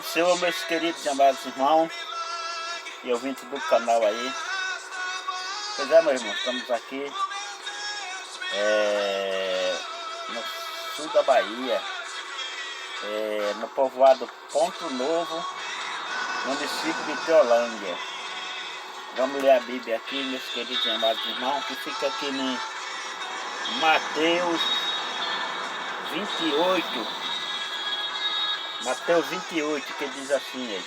do Senhor, meus queridos e amados irmãos e ouvintes do canal aí. Pois é, meu irmão, estamos aqui no sul da Bahia, no povoado Ponto Novo, município de Teolândia. Vamos ler a Bíblia aqui, meus queridos e amados irmãos, que fica aqui em Mateus 28. Mateus 28, que diz assim,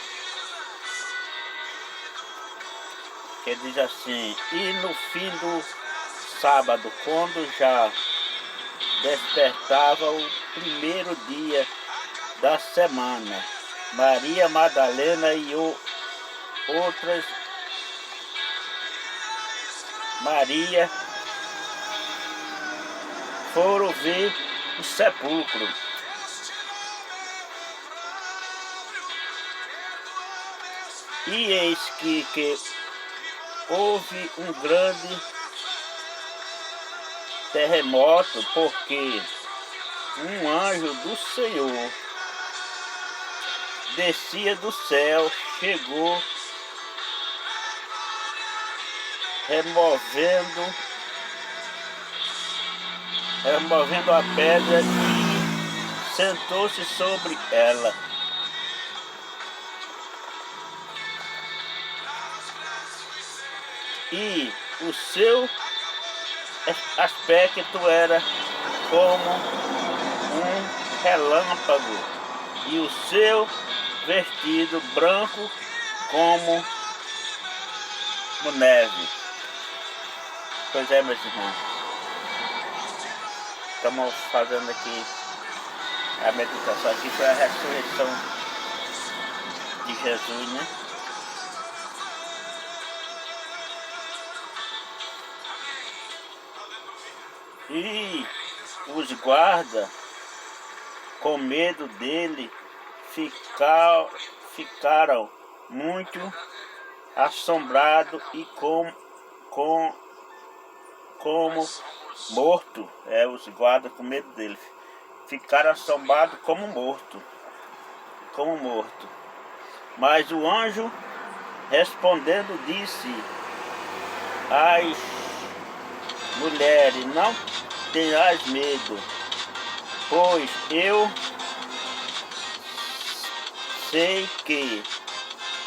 e no fim do sábado, quando já despertava o primeiro dia da semana, Maria Madalena e outras Maria foram ver o sepulcro. E eis que houve um grande terremoto, porque um anjo do Senhor descia do céu, chegou removendo a pedra e sentou-se sobre ela. E o seu aspecto era como um relâmpago, e o seu vestido branco como neve. Pois é, meus irmãos, estamos fazendo aqui a meditação aqui para a ressurreição de Jesus, né? E os guardas, com medo dele, ficaram muito assombrados e como morto. Os guardas, com medo dele, ficaram assombrados como morto. Mas o anjo, respondendo, disse às mulheres: não tenhais medo, pois eu sei que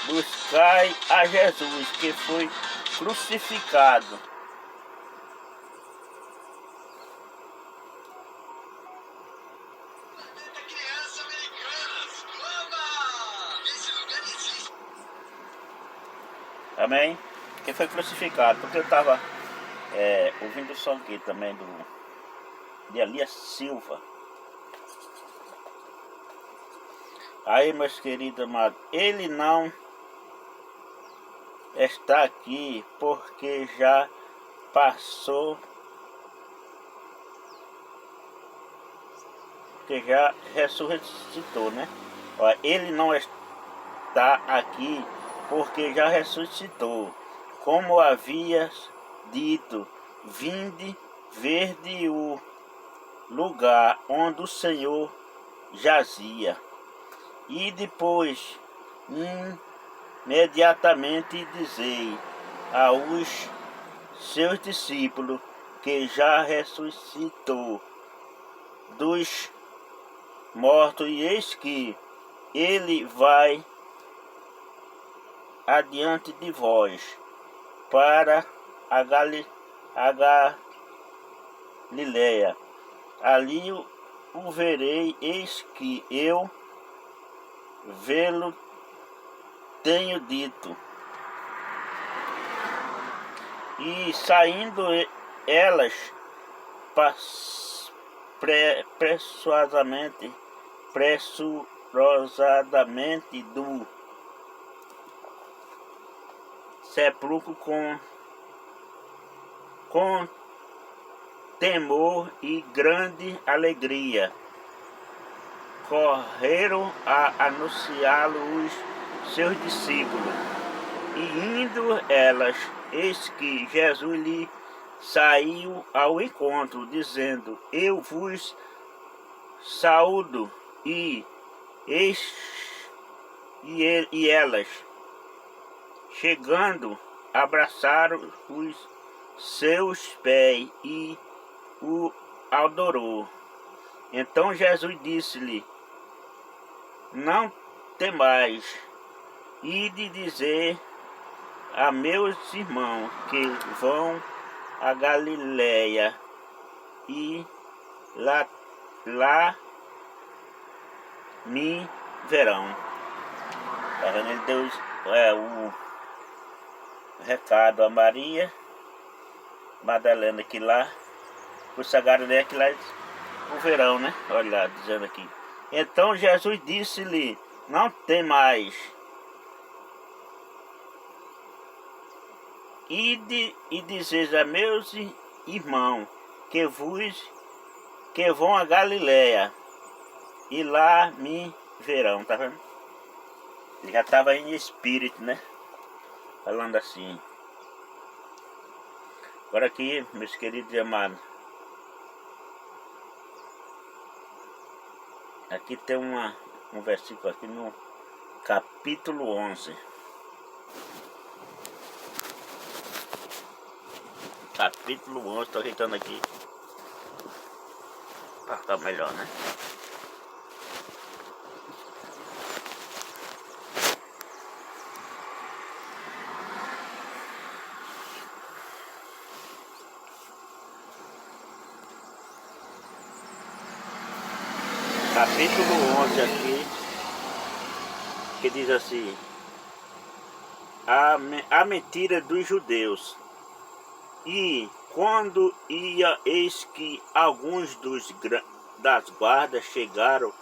buscai a Jesus, que foi crucificado. Amém? Que foi crucificado, porque eu estava ouvindo o som aqui também de Elias Silva. Aí, meus queridos amados, ele não está aqui porque já passou, que já ressuscitou, né? Olha, ele não está aqui porque já ressuscitou, como havia dito. Vinde, verde o lugar onde o Senhor jazia. E depois, imediatamente, dizei aos seus discípulos que já ressuscitou dos mortos, e eis que ele vai adiante de vós para a Galileia. Ali o verei, eis que eu vê-lo tenho dito. E saindo elas pressurosamente do sepulcro com temor e grande alegria, correram a anunciá-lo os seus discípulos. E indo elas, eis que Jesus lhe saiu ao encontro, dizendo: eu vos saúdo. E e elas, chegando, abraçaram os seus pés e o adorou. Então Jesus disse-lhe: não temais, ide dizer a meus irmãos que vão a Galiléia e lá me verão. Tá vendo? Ele deu o recado a Maria Madalena, que lá o Galiléia, que lá o verão, né? Olha lá, dizendo aqui. Então Jesus disse-lhe: não tem mais. Ide e dizeis a meus irmãos que vão a Galiléia e lá me verão. Tá vendo? Ele já estava em espírito, né? Falando assim. Agora aqui, meus queridos e amados, aqui tem um versículo aqui no capítulo 11. Capítulo 11, estou ajeitando aqui para ficar melhor, né? Capítulo 11 aqui, que diz assim: a mentira dos judeus. E quando ia, eis que alguns das guardas chegaram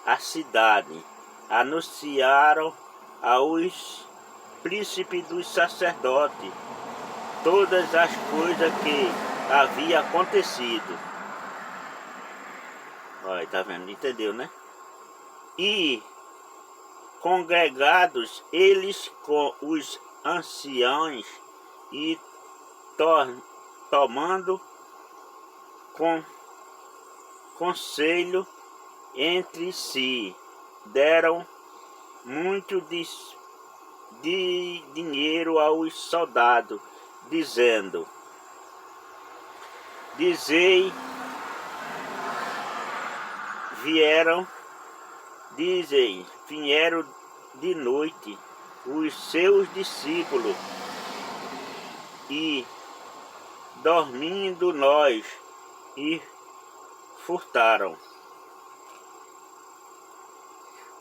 à cidade, anunciaram aos príncipes dos sacerdotes todas as coisas que havia acontecido. Olha, tá vendo? Entendeu, né? E congregados eles com os anciãos e tomando conselho entre si, deram muito de dinheiro aos soldados, dizendo: dizei, vieram de noite os seus discípulos e dormindo nós e furtaram.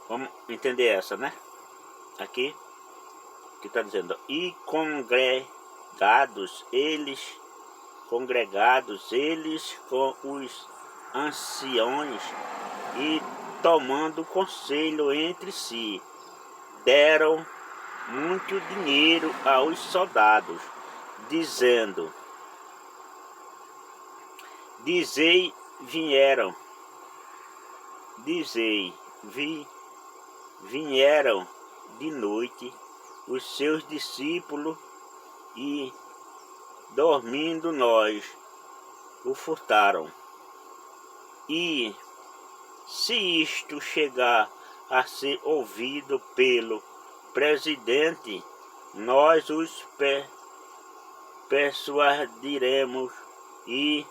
Vamos entender essa, né? Aqui que está dizendo: e congregados eles com os anciãos e tomando conselho entre si, deram muito dinheiro aos soldados, dizendo: dizei, vieram de noite os seus discípulos e dormindo nós o furtaram. E se isto chegar a ser ouvido pelo presidente, nós os persuadiremos e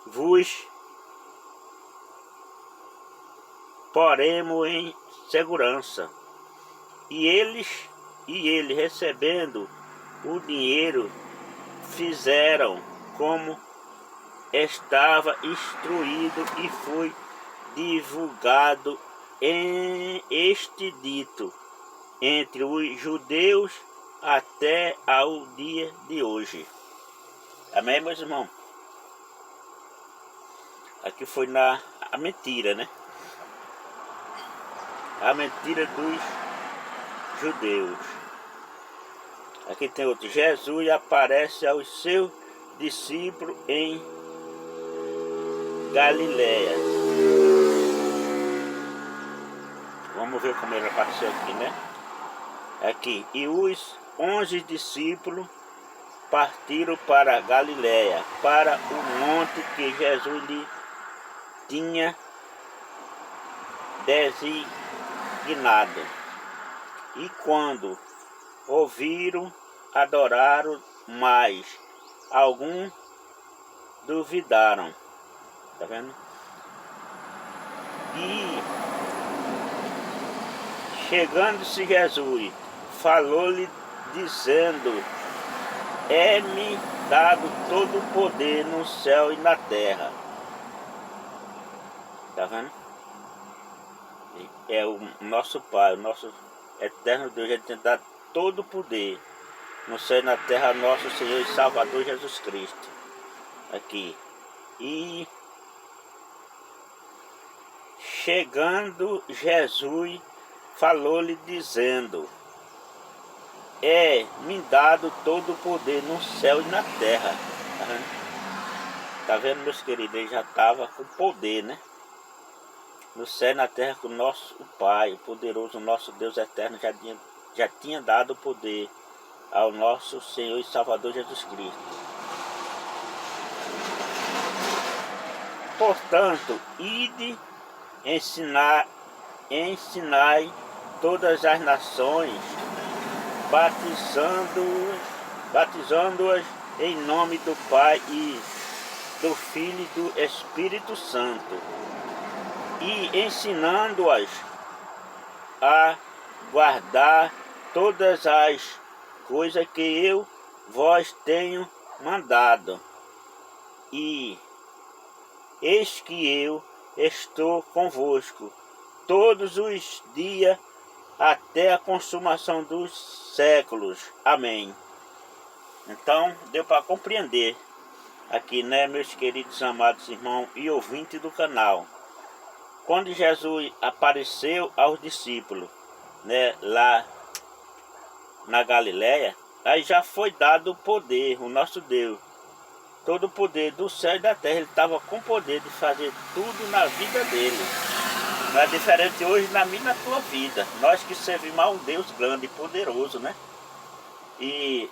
vos poremos em segurança. E ele recebendo o dinheiro, fizeram como estava instruído, e foi divulgado em este dito entre os judeus até ao dia de hoje. Amém, meus irmãos? Aqui foi a mentira, né? A mentira dos judeus. Aqui tem outro. Jesus aparece aos seus discípulos em Galiléia. Vamos ver como ele apareceu aqui, né? Aqui. E os 11 discípulos partiram para Galiléia, para o monte que Jesus lhe tinha designado. E quando ouviram, adoraram, mas alguns duvidaram. Tá vendo? E chegando-se Jesus, falou-lhe dizendo: é-me dado todo o poder no céu e na terra. Tá vendo? É o nosso Pai, o nosso eterno Deus, ele tem dado todo o poder no céu e na terra, nosso Senhor e Salvador Jesus Cristo. Aqui. E chegando Jesus, falou-lhe dizendo: é-me dado todo o poder no céu e na terra. Tá vendo? Tá vendo, meus queridos? Ele já estava com poder, né? No céu e na terra, que o nosso Pai, o poderoso, o nosso Deus eterno, já tinha dado poder ao nosso Senhor e Salvador Jesus Cristo. Portanto, ide, ensinai todas as nações, batizando-as em nome do Pai e do Filho e do Espírito Santo, e ensinando-as a guardar todas as coisas que eu vos tenho mandado. E eis que eu estou convosco todos os dias até a consumação dos séculos. Amém. Então, deu para compreender aqui, né, meus queridos amados irmãos e ouvintes do canal. Quando Jesus apareceu aos discípulos, né, lá na Galileia, aí já foi dado o poder, o nosso Deus, todo o poder do céu e da terra. Ele estava com poder de fazer tudo na vida dele. Não é diferente hoje na minha e na tua vida. Nós que servimos a um Deus grande e poderoso, né? E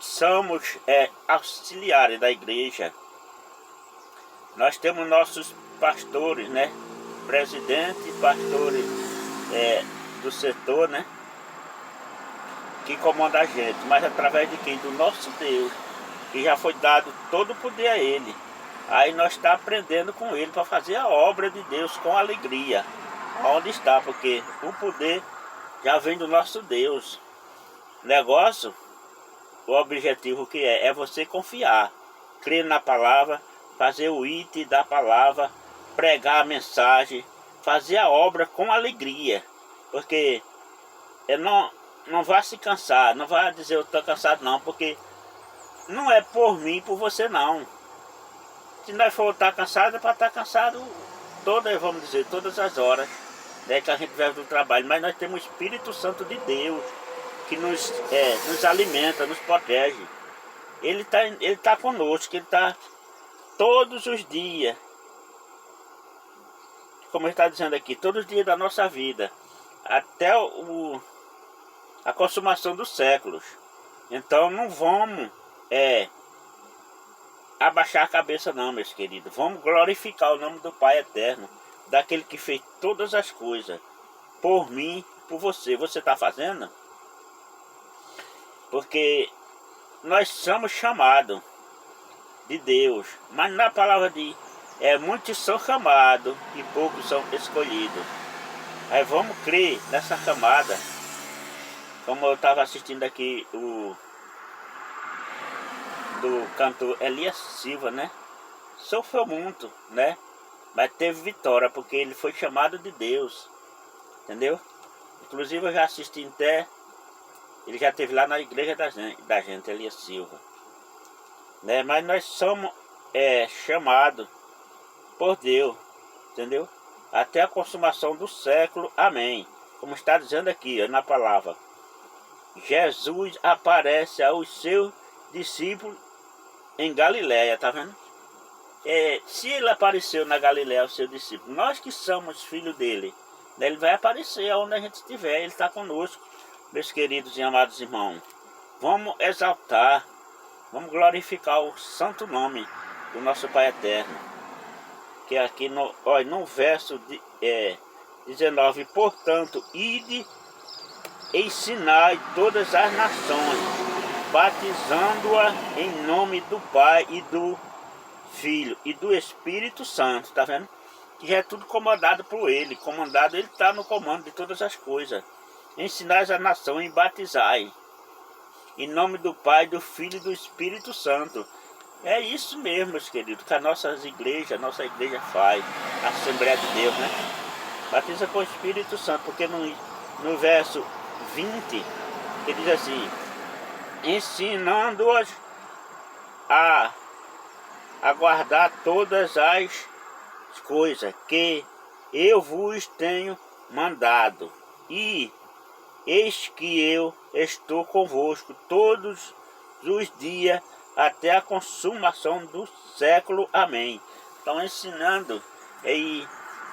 somos auxiliares da igreja. Nós temos nossos pastores, né? Presidente, pastores do setor, né? Que comanda a gente. Mas através de quem? Do nosso Deus, que já foi dado todo o poder a ele. Aí nós estamos aprendendo com ele para fazer a obra de Deus com alegria. Onde está? Porque o poder já vem do nosso Deus. Negócio, o objetivo que é você confiar, crer na palavra, fazer o IT da palavra, pregar a mensagem, fazer a obra com alegria. Porque não vai se cansar, não vai dizer eu estou cansado não, porque não é por mim, por você não. Se nós for estar cansado, é para estar cansado vamos dizer, todas as horas, né, que a gente vive do trabalho. Mas nós temos o Espírito Santo de Deus, que nos alimenta, nos protege. Ele tá conosco, ele está todos os dias, como ele está dizendo aqui, todos os dias da nossa vida, até a consumação dos séculos. Então não vamos abaixar a cabeça não, meus queridos. Vamos glorificar o nome do Pai eterno, daquele que fez todas as coisas por mim, por você. Você está fazendo? Porque nós somos chamados de Deus, mas na palavra diz, muitos são chamados e poucos são escolhidos. Aí vamos crer nessa chamada. Como eu estava assistindo aqui do cantor Elias Silva, né? Sofreu muito, né? Mas teve vitória, porque ele foi chamado de Deus. Entendeu? Inclusive eu já assisti até, ele já esteve lá na igreja da gente, Elias Silva, né? Mas nós somos chamados por Deus, entendeu? Até a consumação do século, amém. Como está dizendo aqui, na palavra, Jesus aparece aos seus discípulos em Galileia, tá vendo? Se ele apareceu na Galileia aos seus discípulos, nós que somos filhos dele, né, ele vai aparecer onde a gente estiver, ele está conosco, meus queridos e amados irmãos. Vamos exaltar, vamos glorificar o santo nome do nosso Pai eterno. Que aqui no verso 19. Portanto, ide, ensinai todas as nações, batizando-a em nome do Pai e do Filho e do Espírito Santo, tá vendo? Que já é tudo comandado por ele, ele está no comando de todas as coisas. Ensinai as nações e batizai, em nome do Pai, do Filho e do Espírito Santo. É isso mesmo, meus queridos, que a nossa igreja faz, a Assembleia de Deus, né? Batiza com o Espírito Santo, porque no verso 20, ele diz assim, ensinando-os a guardar todas as coisas que eu vos tenho mandado. E eis que eu estou convosco todos os dias até a consumação do século. Amém. Então ensinando e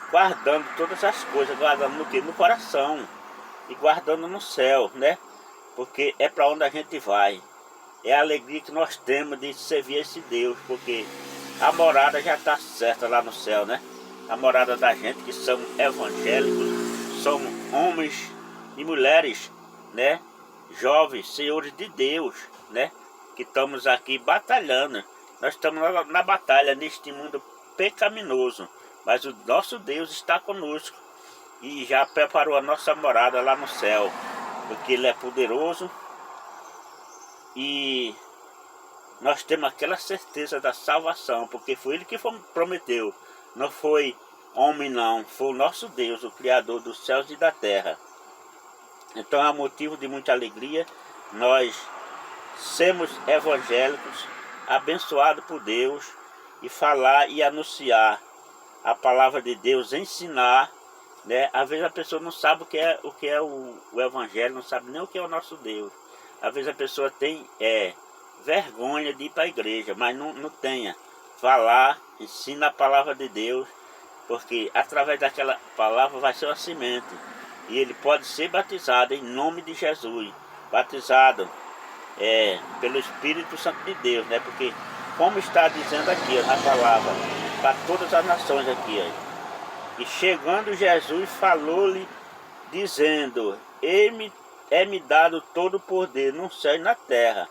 guardando todas as coisas, guardando no quê? No coração e guardando no céu, né? Porque é para onde a gente vai. É a alegria que nós temos de servir esse Deus, porque a morada já está certa lá no céu, né? A morada da gente que somos evangélicos, somos homens e mulheres, né? Jovens, senhores de Deus, né? Que estamos aqui batalhando. Nós estamos na batalha neste mundo pecaminoso, mas o nosso Deus está conosco e já preparou a nossa morada lá no céu, porque Ele é poderoso e nós temos aquela certeza da salvação, porque foi Ele que prometeu, não foi homem não, foi o nosso Deus, o Criador dos céus e da terra. Então é motivo de muita alegria nós sermos evangélicos, abençoados por Deus, e falar e anunciar a palavra de Deus, ensinar, né? Às vezes a pessoa não sabe o que é o evangelho, não sabe nem o que é o nosso Deus. Às vezes a pessoa tem vergonha de ir para a igreja, mas não tenha. Vá lá, ensina a palavra de Deus, porque através daquela palavra vai ser uma semente. E ele pode ser batizado em nome de Jesus, batizado pelo Espírito Santo de Deus, né? Porque como está dizendo aqui na palavra, para todas as nações aqui, ó. E chegando Jesus falou-lhe, dizendo, é-me dado todo o poder no céu e na terra.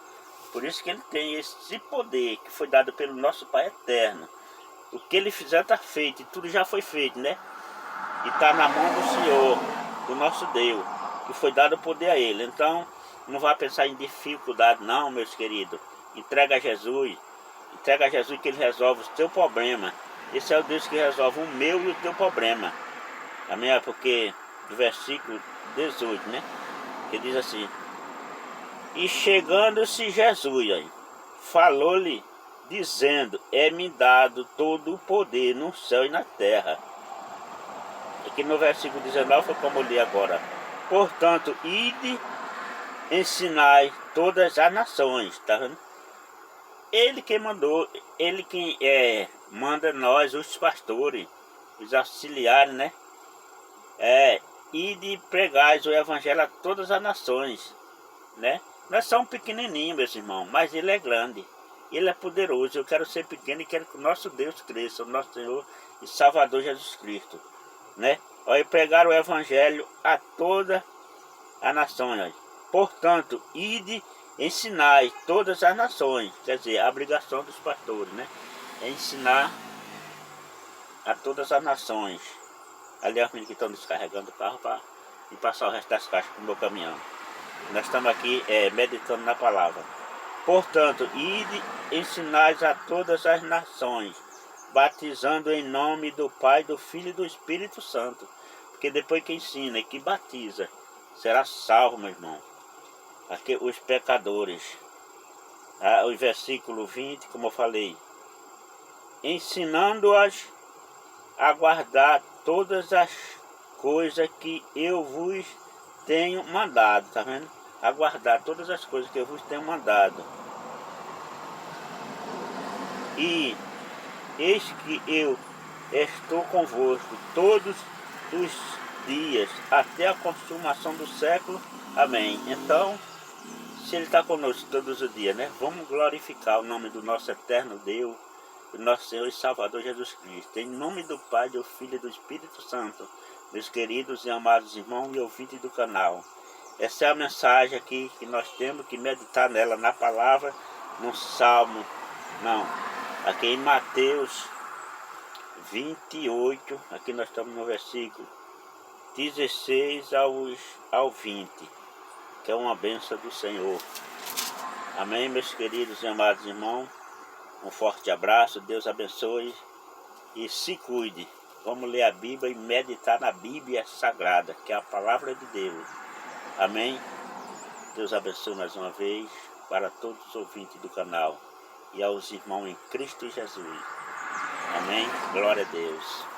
Por isso que ele tem esse poder que foi dado pelo nosso Pai eterno. O que ele fizer está feito, e tudo já foi feito, né? E está na mão do Senhor, do nosso Deus, que foi dado o poder a ele. Então, não vá pensar em dificuldade não, meus queridos. Entrega a Jesus que ele resolve o teu problema. Esse é o Deus que resolve o meu e o teu problema. Amém? Porque do versículo 18, né? Que diz assim, e chegando-se Jesus, aí, falou-lhe, dizendo, é-me dado todo o poder no céu e na terra. Aqui no versículo 19 foi como eu li agora. Portanto, ide, ensinai todas as nações, tá vendo? Ele quem mandou, ele quem manda nós, os pastores, os auxiliares, né? Ide pregais o evangelho a todas as nações, né? Nós somos pequenininhos, meus irmãos, mas ele é grande, ele é poderoso. Eu quero ser pequeno e quero que o nosso Deus cresça, o nosso Senhor e Salvador Jesus Cristo, né? Olha, pregar o evangelho a toda a nação, olha. Portanto, ide, ensinai todas as nações, quer dizer, a obrigação dos pastores, né? É ensinar a todas as nações. Ali os meninos que estão descarregando o carro para passar o resto das caixas para o meu caminhão. Nós estamos aqui meditando na palavra. Portanto, ide, ensinai a todas as nações, batizando em nome do Pai, do Filho e do Espírito Santo. Porque depois que ensina e que batiza, será salvo, meu irmão. Aqui os pecadores. O versículo 20, como eu falei. Ensinando-as a guardar todas as coisas que eu vos tenho mandado, tá vendo? A guardar todas as coisas que eu vos tenho mandado. E eis que eu estou convosco todos os dias, até a consumação do século. Amém. Então, se ele está conosco todos os dias, né? Vamos glorificar o nome do nosso eterno Deus, do nosso Senhor e Salvador Jesus Cristo. Em nome do Pai, do Filho e do Espírito Santo. meus queridos e amados irmãos e ouvintes do canal. Essa é a mensagem aqui que nós temos que meditar nela, na palavra, no Salmo, aqui em Mateus 28, aqui nós estamos no versículo 16 ao 20, que é uma bênção do Senhor. Amém, meus queridos e amados irmãos, um forte abraço, Deus abençoe e se cuide. Vamos ler a Bíblia e meditar na Bíblia Sagrada, que é a palavra de Deus. Amém? Deus abençoe mais uma vez para todos os ouvintes do canal e aos irmãos em Cristo Jesus. Amém? Glória a Deus.